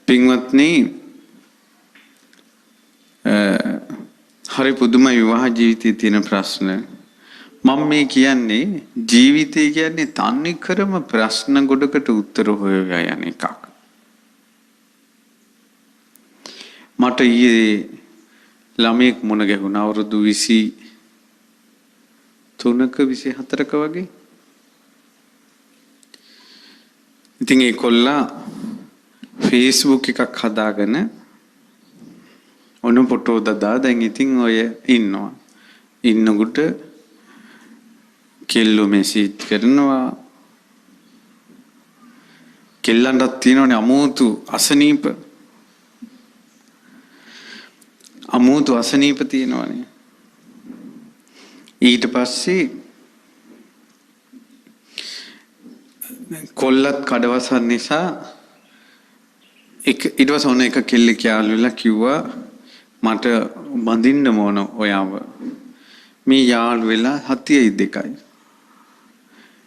පින්වත්නි හරි පුදුම විවාහ ජීවිතයේ තියෙන ප්‍රශ්න මම මේ කියන්නේ ජීවිතය කියන්නේ තන්නේ කරම ප්‍රශ්න ගොඩකට උත්තර හොයලා යන එකක්. මට ඊයේ ළමයෙක් මුණ ගැහුණා අවුරුදු 23ක 24ක වගේ. ඉතින් ඒ කොල්ලා Facebook එකක් හදාගෙන ඔන්න ෆොටෝ දාලා දැන් ඉතින් ඔය ඉන්නවා. ඉන්නකොට කෙල්ලෝ මෙසේජ් කරනවා. කෙල්ලන්ටත් තියෙනවනේ අමුතු අසනීප තියෙනවනේ. ඊට පස්සේ කොල්ලත් කඩවසන් නිසා ඊට පස්සේ ඔන්න එක කෙල්ලෙක් යාළුවෙලා කිව්වා මට බඳින්න ඕන ඔයාව. මේ යාළුවෙලා 72යි.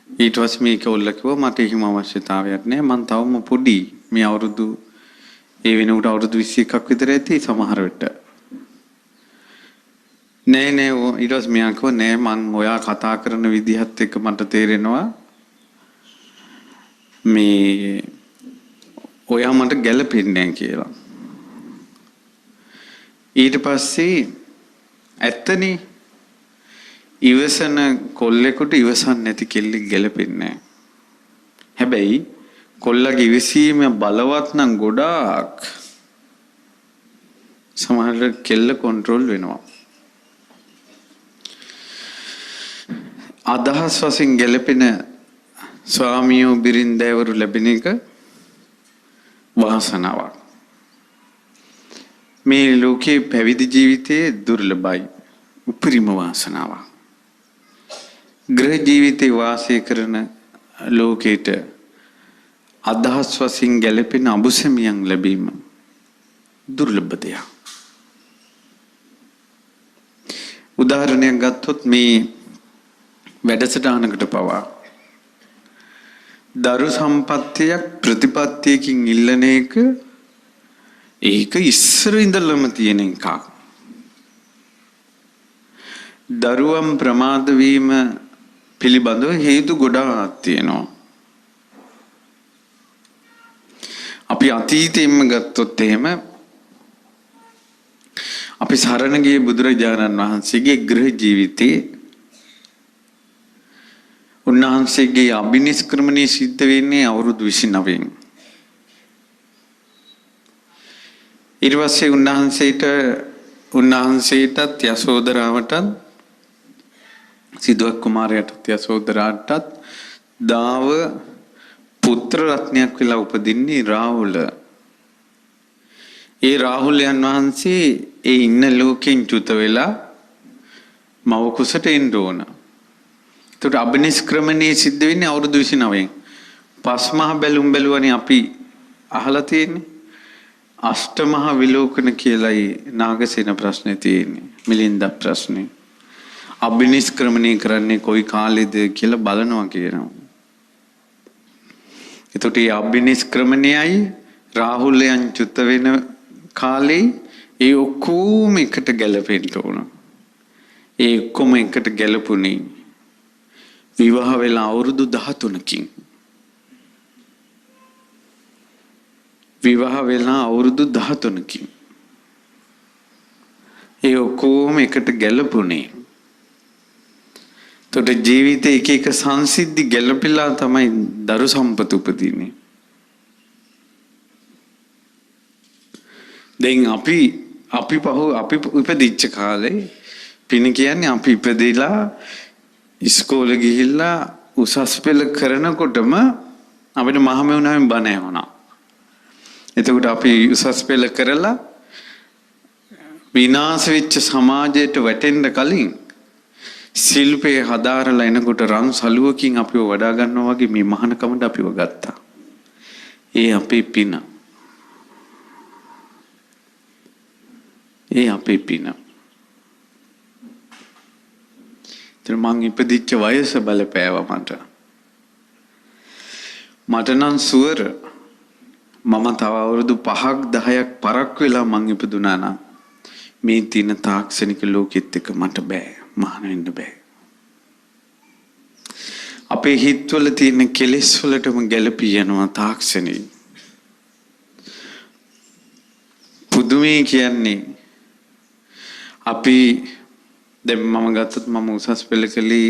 ඊට පස්සේ මේ කෙල්ල කිව්වා මට එහෙම අවශ්‍යතාවයක් නැහැ. මං තවම පොඩි. මේ අවුරුදු ඒ වෙනකොට අවුරුදු 21ක් විතර ඇති සමහර විට. නෑ ඊට පස්සේ මෙයා කිව්වා නෑ මං ඔයා කතා කරන විදිහත් එක්ක මට තේරෙනවා මේ ඔයා මට ගැළපෙන්නේ නැහැ කියලා. ඊට පස්සේ ඇත්තනේ ඉවසන කොල්ලෙකුට ඉවසන් නැති කෙල්ලෙක් ගැළපෙන්නේ නැහැ. හැබැයි කොල්ලගේ ඉවසීම බලවත් නම් ගොඩාක් සමහර කෙල්ල කන්ට්‍රෝල් වෙනවා. අදහස් වශයෙන් ගැළපෙන ස්වාමියෝ බිරින්දෑවරු ලැබෙන එක වාසනාවක්. මේ ලෝකේ පැවිදි ජීවිතයේ දුර්ලභයි. උපරිම වාසනාවක්. ගෘහ ජීවිතේ වාසය කරන ලෝකෙට අදහස් වශයෙන් ගැළපෙන අඹුසැමියන් ලැබීම දුර්ලභ දෙයක්. උදාහරණයක් ගත්තොත් මේ වැඩසටහනකට පවා දරු සම්පත්තියක් ප්‍රතිපත්තියකින් ඉල්ලන එක ඒක ඉස්සර ඉඳලම තියෙන එකක්. දරුවන් ප්‍රමාද වීම පිළිබඳව හේතු ගොඩාක් තියෙනවා. අපි අතීතයෙන්ම ගත්තොත් එහෙම අපි සරණ ගිය බුදුරජාණන් වහන්සේගේ ගෘහ ජීවිතේ උන්වහන්සේගේ අභිනිෂ්ක්‍රමණය සිද්ධ වෙන්නේ අවුරුදු 29න්. ඊට පස්සේ උන්වහන්සේටත් යසෝදරාවටත් සිදුවක් කුමාරයාටත් යසෝදරාටත් දාව පුත්‍ර රත්නයක් වෙලා උපදින්නේ රාහුල. ඒ රාහුලයන් වහන්සේ ඒ ඉන්න ලෝකෙන් චුත වෙලා මව කුසට එන්න ඕන. ඒකට අභිනිෂ්ක්‍රමණය සිද්ධ වෙන්නේ අවුරුදු 29න්. පස්මහා බැලුම් බැලුවනේ අපි අහලා තියෙන්නේ. අෂ්ටමහා විලෝකන කියලායි නාගසේන ප්‍රශ්නේ තියෙන්නේ. මිලින්ද ප්‍රශ්නේ. අභිනිෂ්ක්‍රමණය කරන්නේ කොයි කාලෙද කියලා බලනවා කියනවා. ඒකට මේ අභිනිෂ්ක්‍රමණයයි රාහුලයන් චුත වෙන කාලේ ඒ ඔක්කොම එකට ගැලපෙන්න ඕන. ඒ ඔක්කොම එකට ගැලපුණේ විවාහ වෙලා අවුරුදු 13කින්. විවාහ වෙලා අවුරුදු 13කින්. ඒ ඔක්කොම එකට ගැලපුණේ. තොට ජීවිතේ එක එක සංසිද්ධි ගැලපිලා තමයි දරු සම්පත උපදින්නේ. දැන් අපි ඉපදිච්ච කාලේ පින කියන්නේ අපි ඉපදිලා ඉස්කෝලේ ගිහිල්ලා උසස් පෙළ කරනකොටම අපිට මහමෙවුනාවෙන් බණ ඇහුණා. එතකොට අපි උසස් පෙළ කරලා විනාශ වෙච්ච සමාජයට වැටෙන්න කලින් ශිල්පේ හදාරලා එනකොට රන් සලුවකින් අපිව වඩා ගන්නවා වගේ මේ මහානකමට අපිව ගත්තා. ඒ අපේ පින. ඒ අපේ පින. මං ඉපදිච්ච වයස බලපෑවා මට. මට නම් සුවර මම තව අවුරුදු 5ක් 10ක් පරක් වෙලා මං ඉපදුනා නම් මේ තියෙන තාක්ෂණික ලෝකෙත් එක්ක මට බෑ, මහාන වෙන්න බෑ. අපේ හිතවල තියෙන කෙලෙස් වලටම ගැළපී යනවා තාක්ෂණي. පුදුමේ කියන්නේ අපි දැන් මම ගත්තත් මම උසස් පෙළ කළේ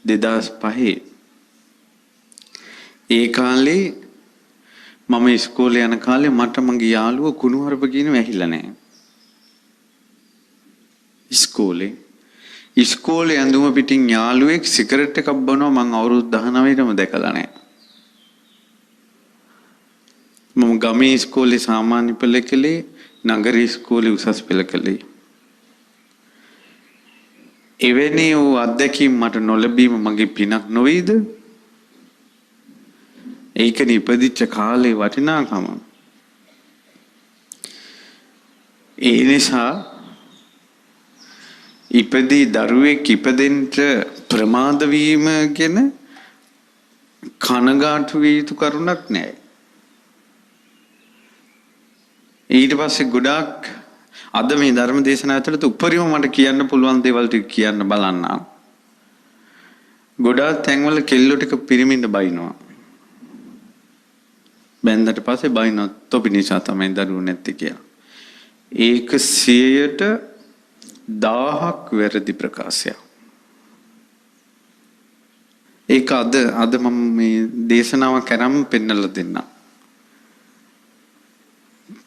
2005. ඒ කාලේ මම ඉස්කෝලේ යන කාලේ මට මගේ යාළුවෝ කුණුහරුප කියන වැහිලා නැහැ. ඉස්කෝලේ ඇඳුම පිටින් යාළුවෙක් සිගරට් එකක් බොනවා මම අවුරුදු 19ටම දැකලා නැහැ. මම ගමේ ඉස්කෝලේ සාමාන්‍ය පෙළ කළේ, නගර ඉස්කෝලේ උසස් පෙළ කළේ. එවැනි වූ අත්දැකීම් මට නොලැබීම මගේ පිනක් නොවේද? ඒකනේ ඉපදිච්ච කාලේ වටිනාකම. ඒ නිසා ඉපදී දරුවෙක් ඉපදෙන්න ප්‍රමාද වීම ගැන කනගාටු විය යුතු කරුණක් නැහැ. ඊට පස්සේ ගොඩාක් අද මේ ධර්ම දේශනාව ඇතුළත උපරිම මට කියන්න පුළුවන් දේවල් ටික කියන්න බලන්න. ගොඩාක් තැන්වල කෙල්ලෝ ටික පිරිමින්ද බයිනවා. බැන්දට පස්සේ බයිනවා තොපි නිසා තමයි දරුවෝ නැත්තේ කියලා. ඒක 1000ක් වැරදි ප්‍රකාශයක්. ඒක අද මම මේ දේශනාව කරම් පෙන්නලා දෙන්න.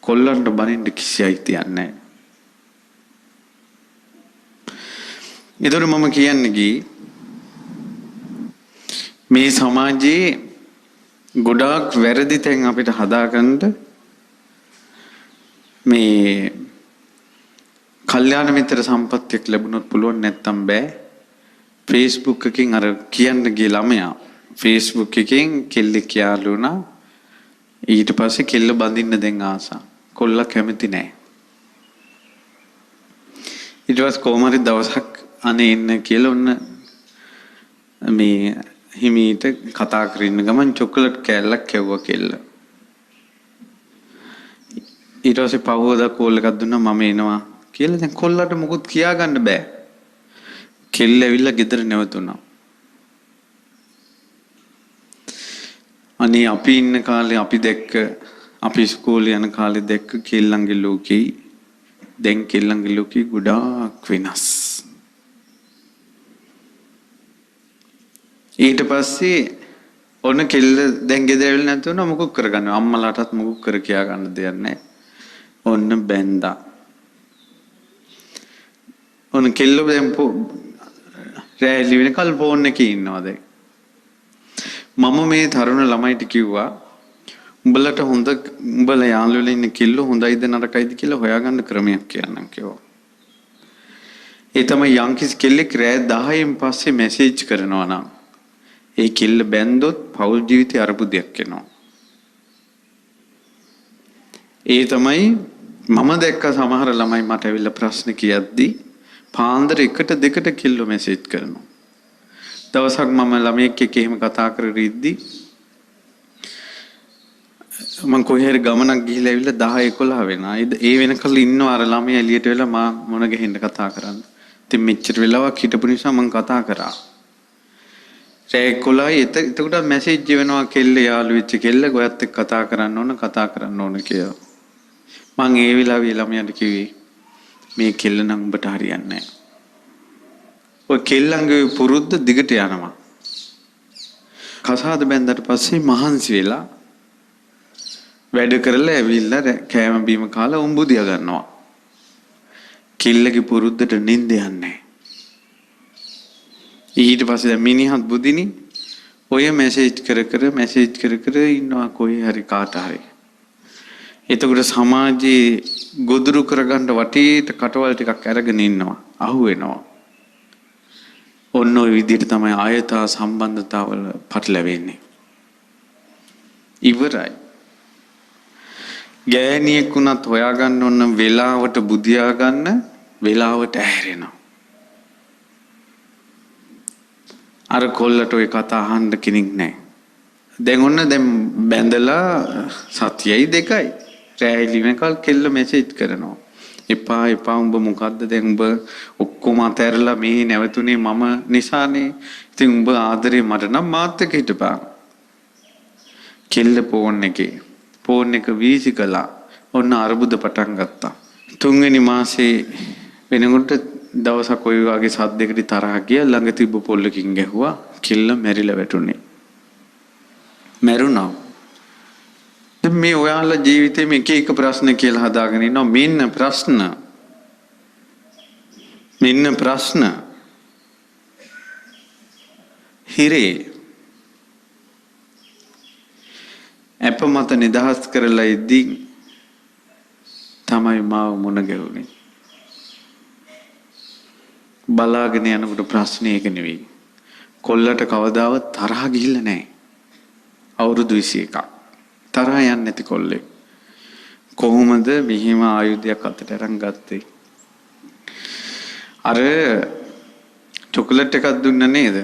කොල්ලන්ට බනින්න කිසි අයිතියක් නැහැ. ඒතර මම කියන්නේ ගියේ මේ සමාජයේ ගොඩාක් වැරදි තැන් අපිට හදාගන්න මේ කල්යාණ මිත්‍ර සම්පත්තියක් ලැබුණොත් පුළුවන්, නැත්තම් බෑ. Facebook එකකින් අර කියන්න ගිය ළමයා Facebook එකෙන් කෙල්ලෙක් යාළු වුණා. ඊට පස්සේ කෙල්ල බඳින්න දැන් ආසා. කොල්ල කැමති නැහැ. ඊට පස්සේ කොහොම හරි දවසක් අනේ එන්න කියලා ඔන්න මේ හිමීට කතා කරගෙන ගමන් චොකලට් කෑල්ලක් කැවුවා කෙල්ල. ඊට පස්සේ පහුවදා කෝල් එකක් දුන්නා මම එනවා කියලා. දැන් කොල්ලට මොකුත් කියාගන්න බෑ. කෙල්ල ඇවිල්ලා ගෙදර නැවතුණා. අනේ අපි ඉන්න කාලේ අපි ඉස්කෝලේ යන කාලේ දැක්ක කෙල්ලන්ගේ ලෝකෙයි දැන් කෙල්ලන්ගේ ලෝකෙයි ගොඩාක් වෙනස්. ඊට පස්සේ ඔන්න කෙල්ල දැන් ගෙදර ඇවිල්ලා නැතුණා මොකක් කරගන්න. අම්මලාටත් මොකක් කර කියා ගන්න දෙයක් නැහැ. ඔන්න බැන්දා. ඔන්න කෙල්ල දැන් රැලි වෙනකල් ෆෝන් එකේ ඉන්නවා දැන්. මම මේ තරුණ ළමයිට කිව්වා උඹලට උඹලා යාළුවෝ ඉන්න කෙල්ල හොඳයිද නරකයිද කියලා හොයාගන්න ක්‍රමයක් කියන්නම් කිව්වා. ඒ තමයි යම්කිසි කෙල්ලෙක් රෑ 10න් පස්සේ මැසේජ් කරනවා නම් ඒ කෙල්ල බැන්දොත් පෞල් ජීවිතේ අරබුදයක් එනවා. ඒ තමයි මම දැක්ක සමහර ළමයි මට ඇවිල්ලා ප්‍රශ්න කියද්දී පාන්දර 1ට 2ට කෙල්ල මැසේජ් කරනවා. දවසක් මම ළමයෙක් එක්ක එහෙම කතා කරගෙන ඉද්දි මම කොහේ හරි ගමනක් ගිහිල්ලා ඇවිල්ලා 10 11 වෙනා. ඒ වෙනකල් ඉන්නවා අර ළමයා එළියට වෙලා මා මොන ගෙහෙන්න කතා කරන්න. ඉතින් මෙච්චර වෙලාවක් හිටපු නිසා මම කතා කරා. රෑ 11 එතකොට මැසේජ් වෙනවා කෙල්ල යාළු වෙච්ච කෙල්ල ගොයත් එක්ක කතා කරන්න ඕන කියලා. මම ඒ වෙලාවේ ළමයාට කිව්වේ මේ කෙල්ල නම් උඹට හරියන්නේ නැහැ. ඔය කෙල්ලන්ගේ පුරුද්ද දිගට යනවා. කසාද බැන්දට පස්සේ මහන්සි වෙලා වැඩ කරලා ඇවිල්ලා කෑම බීම කාලා උඹුදියා ගන්නවා. කෙල්ලගේ පුරුද්දට නිින්ද යන්නේ. ඊට පස්සේ මිනිහත් බුදිනි ඔය මැසේජ් කර ඉන්නවා කොහේ හරි කාට හරි. එතකොට සමාජයේ ගොදුරු කරගන්න වටේට කටවල් ටිකක් අරගෙන ඉන්නවා. අහු වෙනවා. ඔන්න ඔය විදිහට තමයි ආයතා සම්බන්ධතාවල පටලැවෙන්නේ. ඉවරයි. ගෑණියෙක් උනත් හොයාගන්න ඕන වෙලාවට බුදියා ගන්න වෙලාවට ඇහැරෙනවා. අර කොල්ලට ඔය කතා අහන්න කෙනෙක් නැහැ. දැන් ඔන්න දැන් බැඳලා සතියයි දෙකයි රැයිලි වෙනකල් කෙල්ල මෙසේජ් කරනවා. එපා එපා උඹ මොකද්ද දැන් උඹ ඔක්කොම අතහැරලා මේ නැවතුනේ මම නිසානේ. ඉතින් උඹ ආදරේ මට නම් මාත් එක්ක හිටපන්. කෙල්ල ෆෝන් එක වීසි කළා. ඔන්න අරුබුද පටන් ගත්තා. තුන්වෙනි මාසේ වෙනකොට දවසක් ඔය වගේ සද්දයකට තරහ ගියා. ළඟ තිබ්බ පොල්ලකින් ගැහුවා. කෙල්ල මැරිලා වැටුනේ. මැරුණා. දැන් මේ ඔයාලා ජීවිතේ මේ එක ප්‍රශ්න කියලා හදාගෙන ඉන්නවා. මෙන්න ප්‍රශ්න. හිරේ අප මත නිදහස් කරලා ඉද්දී තමයි මාව මුණ ගැහුනේ. බලාගෙන යනකොට ප්‍රශ්නේ ඒක නෙවෙයි. කොල්ලට කවදාවත් තරහ ගිහිල්ලා නැහැ. අවුරුදු 21ක්. තරහ යන්නේ නැති කොල්ලෙක්. කොහොමද මෙහිම ආයුධයක් අතට අරන් ගත්තේ? අර චොකලට් එකක් දුන්න නේද?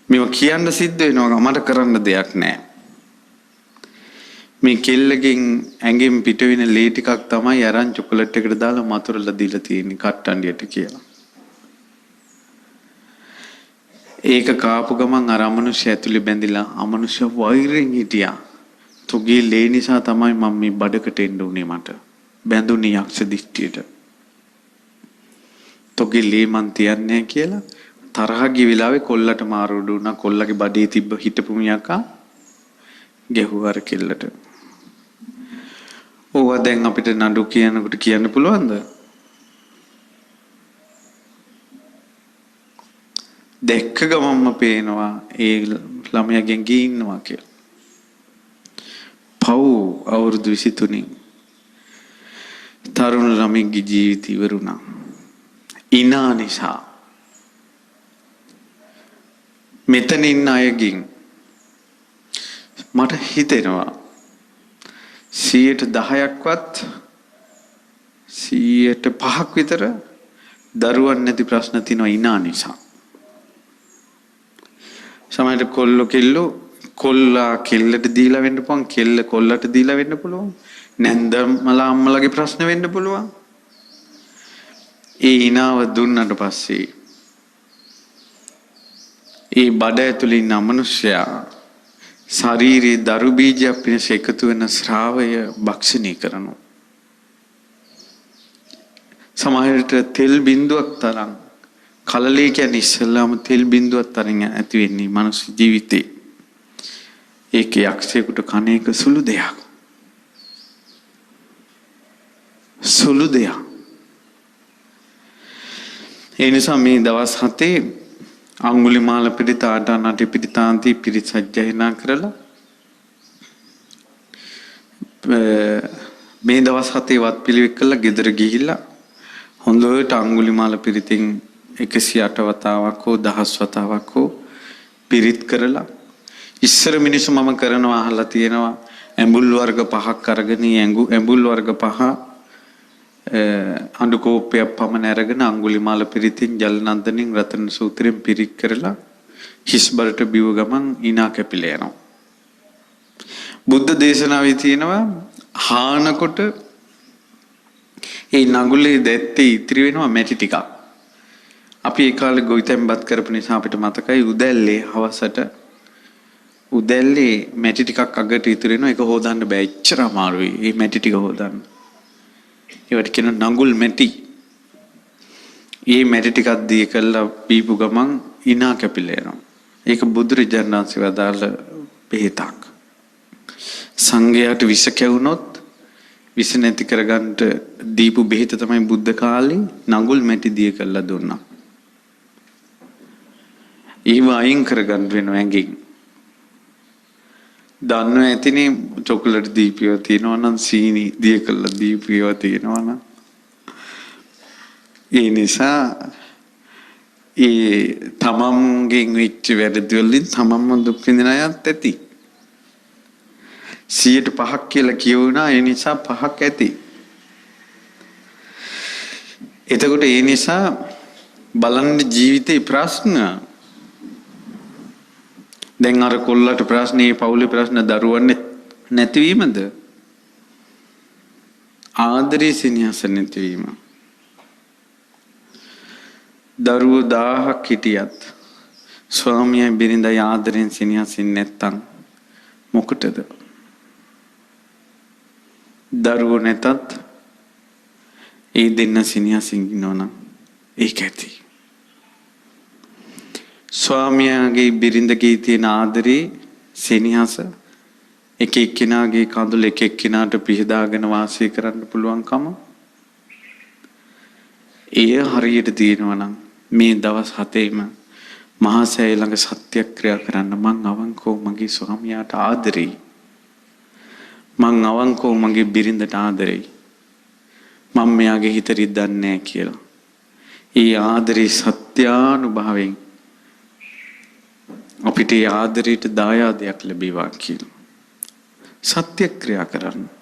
මේව කියන්න සිද්ධ වෙනවා. මට කරන්න දෙයක් නැහැ. මේ කෙල්ලගෙන් ඇඟෙන් පිට වෙන ලේ ටිකක් තමයි අරන් චොකලට් එකට දාලා මතුරලා දීලා තියෙන්නේ කට්ටන්ඩියට කියලා. ඒක කාපු ගමන් අර අමනුෂ්‍ය ඇතුලේ බැඳිලා අමනුෂ්‍ය වෛරෙන් හිටියා. තුගේ ලේ නිසා තමයි මම මේ බඩකට එන්න උනේ මට. බැඳුනේ යක්ෂ දිෂ්ටියට. තුගේ ලේ මන් තියන්නේ කියලා තරහ ගිය වෙලාවේ කොල්ලට මාරුඩු වුණා. කොල්ලගේ බඩේ තිබ්බ හිටපු මියකා ගැහුවා අර කෙල්ලට. ඕවා දැන් අපිට නඩු කියනකොට කියන්න පුළුවන්ද? දැක්ක ගමන්ම පේනවා ඒ ළමයාගෙන් ගින්නවා කියලා. පව් අවුරුදු 23 තරුණ ළමයිගේ ජීවිත ඉවරුණා. ඉනා නිසා. මෙතන ඉන්න අයගෙන් මට හිතෙනවා 10%ක්වත් 5% විතර දරුවන් නැති ප්‍රශ්න තියෙනවා ඉනා නිසා. සමහරට කොල්ලා කෙල්ලට දීලා වෙන්න පුළුවන්. කෙල්ල කොල්ලට දීලා වෙන්න පුළුවන්. නැන්දමලා අම්මලාගේ ප්‍රශ්න වෙන්න පුළුවන්. ඒ ඉනාව දුන්නට පස්සේ ඒ බඩ ඇතුලේ ඉන්න මනුෂ්‍යයා ශරීරයේ දරු බීජයක් පිණිස එකතු වෙන ශ්‍රාවය භක්ෂණය කරනවා. සමහරට තෙල් බිඳුවක් තරම් කලලේ කියන්නේ ඉස්සෙල්ලාම තෙල් බිඳුවක් තරම් ඇති වෙන්නේ මනුස්ස ජීවිතේ. ඒක යක්ෂයෙකුට කණ එක සුළු දෙයක්. සුළු දෙයක්. ඒ නිසා මේ දවස් 7 අඟුලිමාල පිරිත ආටානාටි පිරිතාන්ති පිරිත් සජ්ජායනා කරලා මේ දවස් 7 වත් පිළිවෙත් කළා ගෙදර ගිහිල්ලා හොඳට අඟුලිමාල පිරිතින් 108 වතාවක් හෝ 1000 වතාවක් හෝ පිරිත් කරලා ඉස්සර මිනිස්සු මම කරනවා අහලා තියෙනවා ඇඹුල් වර්ග 5ක් අරගෙන ඇඹුල් වර්ග 5 අඬු කෝප්පයක් පමණ අරගෙන අඟුලිමාල පිරිතින් ජලනන්දනින් රතන සූත්‍රයෙන් පිරිත් කරලා හිස් බරට බිව ගමන් ඊනා කැපිලා යනවා. බුද්ධ දේශනාවේ තියෙනවා හානකොට ඒ නඟුලේ දැත්තේ ඉතිරි වෙනවා මැටි ටිකක්. අපි ඒ කාලේ ගොවිතැන්පත් කරපු නිසා අපිට මතකයි උදැල්ලේ හවසට උදැල්ලේ මැටි ටිකක් අගට ඉතිරි වෙනවා. ඒක හොදන්න බෑ. එච්චර අමාරුයි මේ මැටි ටික හොදන්න. ඒවට කියන නඟුල් මැටි. මේ මැටි ටිකක් දී කළා බීපු ගමන් ඊනා කැපිලා යනවා. ඒක බුදුරජාණන් වහන්සේ වදාළ බෙහෙතක්. සංඝයාට විස කැවුනොත් විස නැති කරගන්න දීපු බෙහෙත තමයි බුද්ධ කාලේ නඟුල් මැටි දී කළා දුන්නා. ඒව අයින් කරගන්න වෙනවා ඇඟෙන්. දන්නව ඇතිනේ චොකලට් දීපියව තියෙනවා නම් සීනි දිය කළා දීපියව තියෙනවා නම් ඒ නිසා ඒ තමන්ගෙන් වෙච්ච වැරදි වලින් තමන්ම දුක් විඳින අයත් ඇති 5% කියලා කියවුණා. ඒ නිසා 5ක් ඇති. එතකොට ඒ නිසා බලන්න ජීවිතේ ප්‍රශ්න දැන් අර කොල්ලට ප්‍රශ්නේ පවුලේ ප්‍රශ්න දරුවන් නැතිවීමද? ආදරේ සෙනෙහස නැතිවීම. දරුවෝ 1000ක් හිටියත් ස්වාමියා බිරිඳයි ආදරෙන් සෙනෙහසින් නැත්තම් මොකටද? දරුවෝ නැතත් ඒ දෙන්න සෙනෙහසින් ඉන්නවනම් ඒක ඇති. ස්වාමියාගේ බිරිඳගේ තියෙන ආදරේ සෙනෙහස එක එක්කෙනාගේ කඳුල එක එක්කෙනාට පිහදාගෙන වාසය කරන්න පුළුවන්කම එය හරියට තියෙනවා නම් මේ දවස් 7ෙම මහා සෑය ළඟ සත්‍යක්‍රියා කරන්න මං අවංකව මගේ ස්වාමියාට ආදරෙයි. මං අවංකව මගේ බිරිඳට ආදරෙයි. මම මෙයාගේ හිත රිද්දන්නේ නැහැ කියලා. ඒ ආදරේ සත්‍යානුභවයෙන් අපිට ආදරයට දායාදයක් ලැබේවා කියලා. සත්‍යක්‍රියා කරන්න.